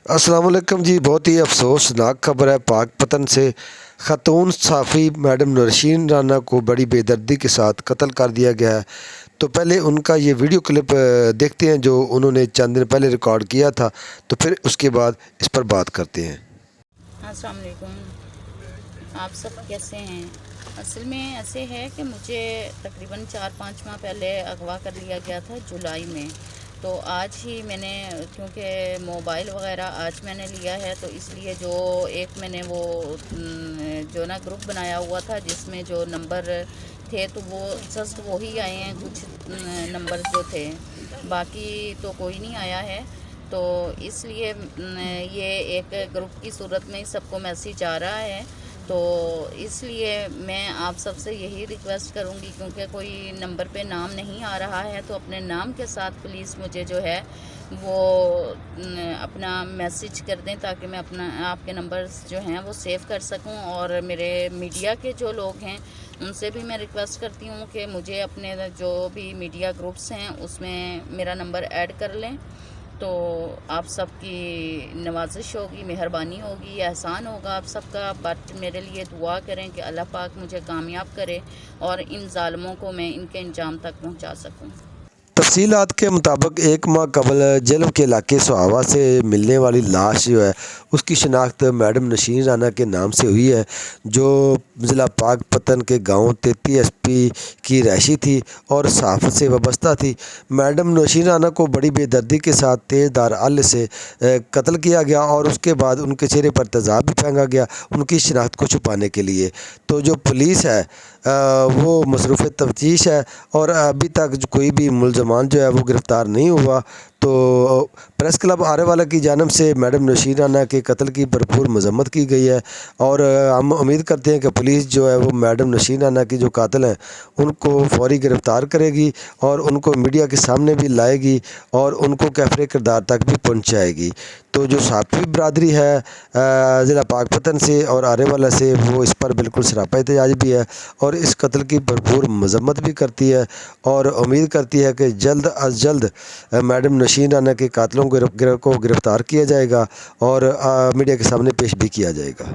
अस्सलाम वालेकुम जी। बहुत ही अफसोसनाक खबर है। पाक पतन से ख़ातून सहाफ़ी मैडम नौशीन राना को बड़ी बेदर्दी के साथ कत्ल कर दिया गया है। तो पहले उनका ये वीडियो क्लिप देखते हैं जो उन्होंने चंद दिन पहले रिकॉर्ड किया था, तो फिर उसके बाद इस पर बात करते हैं। अस्सलाम वालेकुम, आप सब कैसे हैं? असल में ऐसे है कि मुझे तकरीबन 4-5 माह पहले अगवा कर लिया गया था जुलाई में। तो आज ही मैंने, क्योंकि मोबाइल वगैरह आज मैंने लिया है, तो इसलिए जो एक मैंने वो जो ना ग्रुप बनाया हुआ था जिसमें जो नंबर थे तो वो जस्ट वही आए हैं, कुछ नंबर जो थे, बाकी तो कोई नहीं आया है। तो इसलिए ये एक ग्रुप की सूरत में ही सबको मैसेज आ रहा है। तो इसलिए मैं आप सबसे यही रिक्वेस्ट करूँगी, क्योंकि कोई नंबर पे नाम नहीं आ रहा है, तो अपने नाम के साथ प्लीज़ मुझे जो है वो अपना मैसेज कर दें, ताकि मैं अपना आपके नंबर्स जो हैं वो सेव कर सकूं। और मेरे मीडिया के जो लोग हैं उनसे भी मैं रिक्वेस्ट करती हूँ कि मुझे अपने जो भी मीडिया ग्रुप्स हैं उसमें मेरा नंबर ऐड कर लें। तो आप सबकी नवाजिश होगी, मेहरबानी होगी, एहसान होगा आप सबका। बट मेरे लिए दुआ करें कि अल्लाह पाक मुझे कामयाब करे और इन ज़ालिमों को मैं इनके अंजाम तक पहुंचा सकूं। तफसीलात के मुताबिक 1 माह कबल जलव के इलाके सुहावा से मिलने वाली लाश जो है उसकी शनाख्त मैडम नौशीन राना के नाम से हुई है, जो ज़िला पाक पतन के गांव 33 की रहशी थी और सहाफ़त से वाबस्ता थी। मैडम नौशीन राना को बड़ी बेदर्दी के साथ तेज़धार आले से कत्ल किया गया और उसके बाद उनके चेहरे पर तेज़ाब भी फेंका गया उनकी शनाख्त को छुपाने के लिए। तो जो पुलिस है वो मसरूफ़ तफ्तीश है और अभी तक कोई भी मुलज़मान जो है वो गिरफ़्तार नहीं हुआ। तो प्रेस क्लब आरेवाला की जानिब से मैडम नौशीन राना के कत्ल की भरपूर मज़म्मत की गई है और हम उम्मीद करते हैं कि पुलिस जो है वो मैडम नौशीन राना की जो कातिल हैं उनको फ़ौरी गिरफ़्तार करेगी और उनको मीडिया के सामने भी लाएगी और उनको कैफ़रे किरदार तक भी पहुँचाएगी। तो जो सहाफ़ी बरादरी है ज़िला पाक पतन से और आरेवाला से, वो इस पर बिल्कुल सरापा एहतजाज भी है और इस कत्ल की भरपूर मज़म्मत भी करती है और उम्मीद करती है कि जल्द अज जल्द मैडम नौशीन राना के कातिलों को गिरफ़्तार किया जाएगा और मीडिया के सामने पेश भी किया जाएगा।